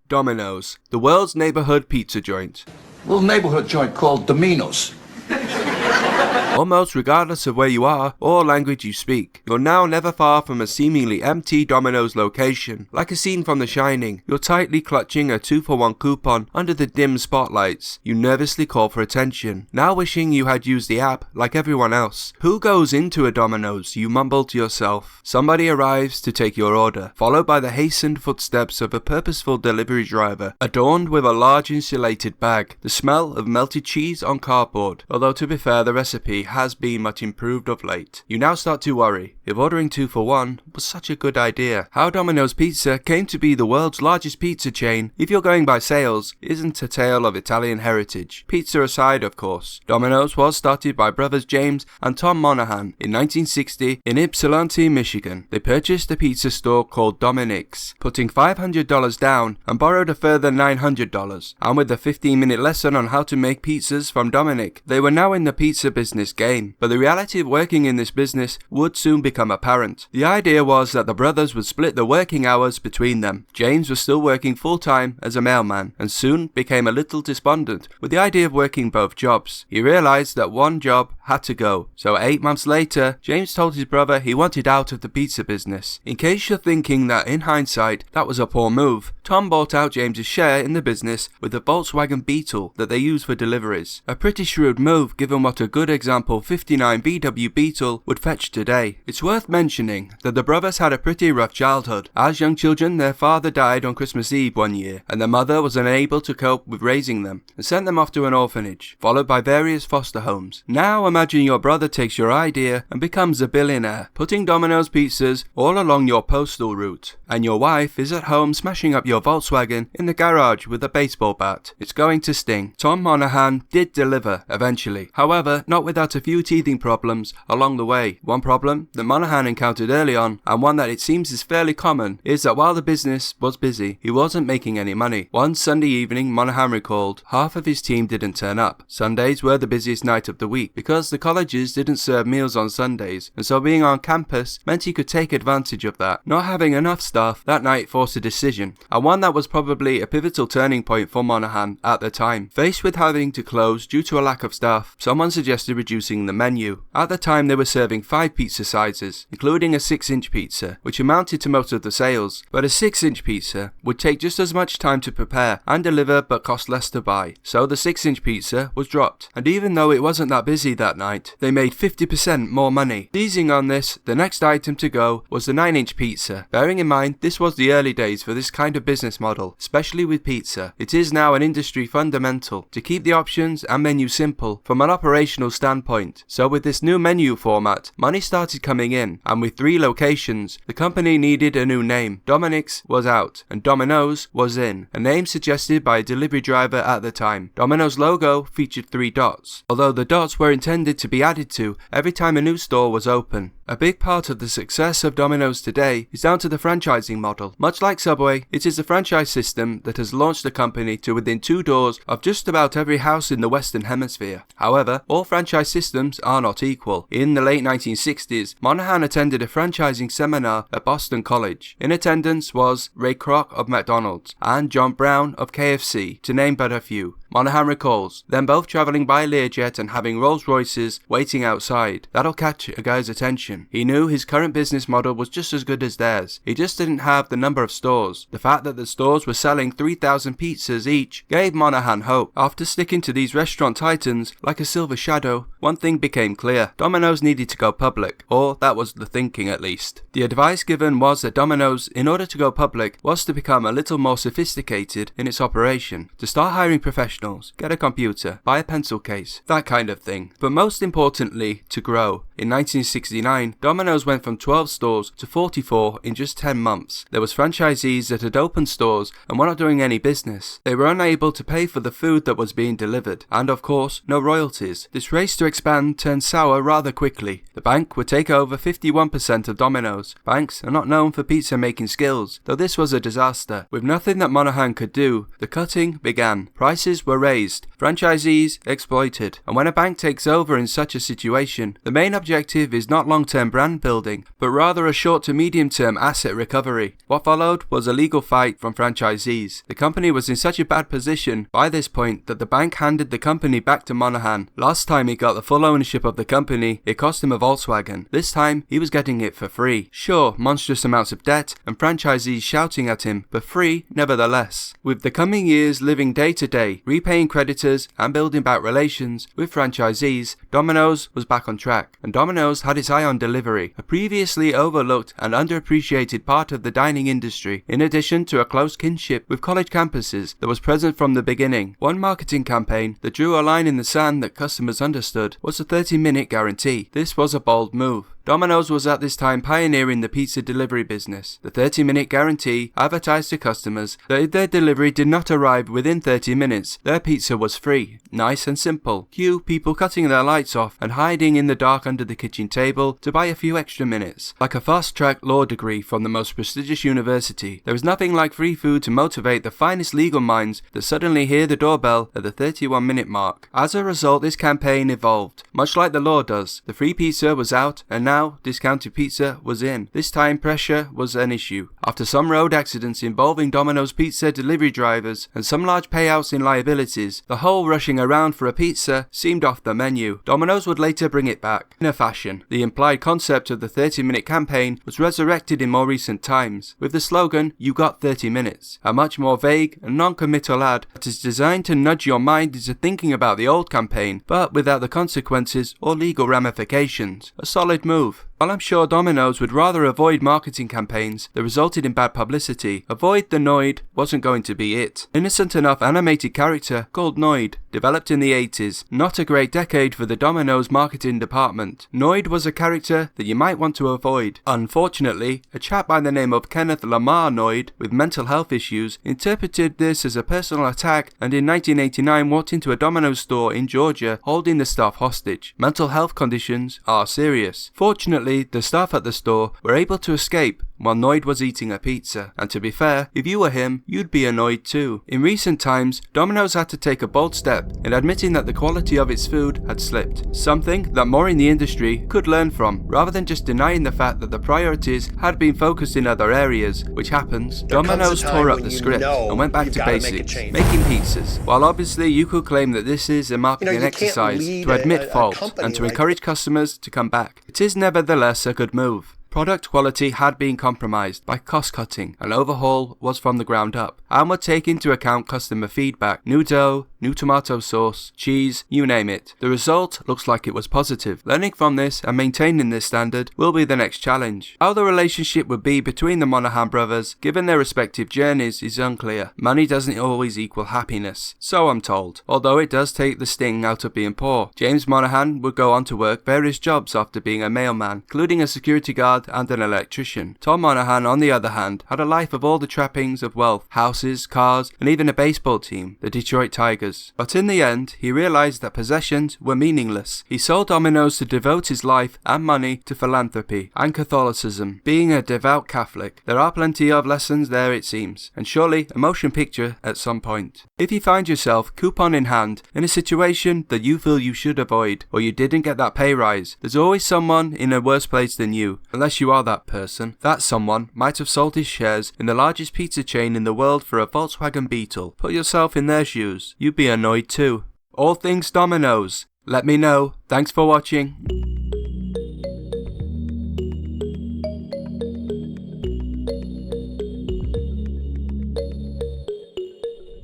Domino's, the world's neighborhood pizza joint. Little neighborhood joint called Domino's. Almost regardless of where you are or language you speak, you're now never far from a seemingly empty Domino's location. Like a scene from The Shining, you're tightly clutching a 2-for-1 coupon under the dim spotlights. You nervously call for attention, now wishing you had used the app like everyone else. Who goes into a Domino's? You mumble to yourself. Somebody arrives to take your order, followed by the hastened footsteps of a purposeful delivery driver, adorned with a large insulated bag. The smell of melted cheese on cardboard, although to be fair, the recipe has been much improved of late. You now start to worry if ordering 2-for-1 was such a good idea. How Domino's Pizza came to be the world's largest pizza chain, if you're going by sales, isn't a tale of Italian heritage. Pizza aside, of course. Domino's was started by brothers James and Tom Monahan in 1960 in Ypsilanti, Michigan. They purchased a pizza store called Dominic's, putting $500 down and borrowed a further $900. And with a 15-minute lesson on how to make pizzas from Dominic, they were now in the pizza business game. But the reality of working in this business would soon become apparent. The idea was that the brothers would split the working hours between them. James was still working full-time as a mailman and soon became a little despondent with the idea of working both jobs. He realized that one job had to go, so 8 months later, James told his brother he wanted out of the pizza business. In case you're thinking that in hindsight that was a poor move, Tom bought out James's share in the business with the Volkswagen Beetle that they use for deliveries. A pretty shrewd move given what a good example 59 VW Beetle would fetch today. It's worth mentioning that the brothers had a pretty rough childhood. As young children, their father died on Christmas Eve one year, and their mother was unable to cope with raising them and sent them off to an orphanage, followed by various foster homes. Now imagine your brother takes your idea and becomes a billionaire, putting Domino's pizzas all along your postal route, and your wife is at home smashing up your Volkswagen in the garage with a baseball bat. It's going to sting. Tom Monahan did deliver eventually, however, not without a few teething problems along the way. One problem that Monahan encountered early on, and one that it seems is fairly common, is that while the business was busy, he wasn't making any money. One Sunday evening, Monahan recalled, half of his team didn't turn up. Sundays were the busiest night of the week because the colleges didn't serve meals on Sundays, and so being on campus meant he could take advantage of that. Not having enough staff that night forced a decision, and one that was probably a pivotal turning point for Monahan at the time. Faced with having to close due to a lack of staff, someone suggested reducing the menu. At the time they were serving 5 pizza sizes, including a 6-inch pizza, which amounted to most of the sales, but a 6-inch pizza would take just as much time to prepare and deliver but cost less to buy. So the 6-inch pizza was dropped, and even though it wasn't that busy that night, they made 50% more money. Seizing on this, the next item to go was the 9-inch pizza. Bearing in mind this was the early days for this kind of business model, especially with pizza. It is now an industry fundamental to keep the options and menu simple from an operational standpoint. So with this new menu format, money started coming in, and with 3 locations, the company needed a new name. Dominic's was out, and Domino's was in, a name suggested by a delivery driver at the time. Domino's logo featured 3 dots, although the dots were intended to be added to every time a new store was open. A big part of the success of Domino's today is down to the franchising model. Much like Subway, it is the franchise system that has launched the company to within 2 doors of just about every house in the Western Hemisphere. However, all franchise systems are not equal. In the late 1960s, Monahan attended a franchising seminar at Boston College. In attendance was Ray Kroc of McDonald's and John Brown of KFC, to name but a few. Monahan recalls, them both travelling by Learjet and having Rolls Royces waiting outside. That'll catch a guy's attention. He knew his current business model was just as good as theirs. He just didn't have the number of stores. The fact that the stores were selling 3,000 pizzas each gave Monahan hope. After sticking to these restaurant titans like a silver shadow, one thing became clear. Domino's needed to go public, or that was the thinking at least. The advice given was that Domino's, in order to go public, was to become a little more sophisticated in its operation, to start hiring professionals, get a computer, buy a pencil case, that kind of thing. But most importantly, to grow. In 1969, Domino's went from 12 stores to 44 in just 10 months. There was franchisees that had opened stores and were not doing any business. They were unable to pay for the food that was being delivered, and of course, no royalties. This race to expand turned sour rather quickly. The bank would take over 51% of Domino's. Banks are not known for pizza making skills, though this was a disaster. With nothing that Monahan could do, the cutting began. Prices were raised, franchisees exploited, and when a bank takes over in such a situation, the main objective is not long-term brand building, but rather a short to medium-term asset recovery. What followed was a legal fight from franchisees. The company was in such a bad position by this point that the bank handed the company back to Monahan. Last time he got the full ownership of the company, it cost him a Volkswagen. This time, he was getting it for free. Sure, monstrous amounts of debt and franchisees shouting at him, but free nevertheless. With the coming years living day to day, repaying creditors and building back relations with franchisees, Domino's was back on track. And Domino's had its eye on delivery, a previously overlooked and underappreciated part of the dining industry, in addition to a close kinship with college campuses that was present from the beginning. One marketing campaign that drew a line in the sand that customers understood was the 30-minute guarantee. This was a bold move. Domino's was at this time pioneering the pizza delivery business. The 30-minute guarantee advertised to customers that if their delivery did not arrive within 30 minutes, their pizza was free. Nice and simple. Cue people cutting their lights off and hiding in the dark under the kitchen table to buy a few extra minutes. Like a fast-track law degree from the most prestigious university, there is nothing like free food to motivate the finest legal minds that suddenly hear the doorbell at the 31-minute mark. As a result, this campaign evolved. Much like the law does, the free pizza was out and now discounted pizza was in. This time pressure was an issue. After some road accidents involving Domino's pizza delivery drivers and some large payouts in liabilities, the whole rushing around for a pizza seemed off the menu. Domino's would later bring it back in a fashion. The implied concept of the 30-minute campaign was resurrected in more recent times with the slogan, "You got 30 minutes," a much more vague and non-committal ad that is designed to nudge your mind into thinking about the old campaign, but without the consequences or legal ramifications. A solid move. While I'm sure Domino's would rather avoid marketing campaigns that resulted in bad publicity, Avoid the Noid wasn't going to be it. Innocent enough animated character called Noid, developed in the 80s, not a great decade for the Domino's marketing department. Noid was a character that you might want to avoid. Unfortunately, a chap by the name of Kenneth Lamar Noid, with mental health issues, interpreted this as a personal attack and in 1989 walked into a Domino's store in Georgia holding the staff hostage. Mental health conditions are serious. Fortunately, the staff at the store were able to escape while Noid was eating a pizza, and to be fair, if you were him, you'd be annoyed too. In recent times, Domino's had to take a bold step in admitting that the quality of its food had slipped, something that more in the industry could learn from, rather than just denying the fact that the priorities had been focused in other areas, which happens. Domino's tore up the script and went back to basics, making pizzas. While obviously you could claim that this is a marketing exercise to admit fault and to encourage customers to come back, it is nevertheless a good move. Product quality had been compromised by cost-cutting, and overhaul was from the ground up, and would take into account customer feedback, new dough, new tomato sauce, cheese, you name it. The result looks like it was positive. Learning from this and maintaining this standard will be the next challenge. How the relationship would be between the Monahan brothers, given their respective journeys, is unclear. Money doesn't always equal happiness, so I'm told, although it does take the sting out of being poor. James Monahan would go on to work various jobs after being a mailman, including a security guard and an electrician. Tom Monahan, on the other hand, had a life of all the trappings of wealth, houses, cars, and even a baseball team, the Detroit Tigers. But in the end, he realized that possessions were meaningless. He sold Domino's to devote his life and money to philanthropy and Catholicism. Being a devout Catholic, there are plenty of lessons there it seems, and surely a motion picture at some point. If you find yourself, coupon in hand, in a situation that you feel you should avoid, or you didn't get that pay rise, there's always someone in a worse place than you, unless you are that person. That someone might have sold his shares in the largest pizza chain in the world for a Volkswagen Beetle. Put yourself in their shoes. You'd be annoyed too. All things Domino's. Let me know. Thanks for watching.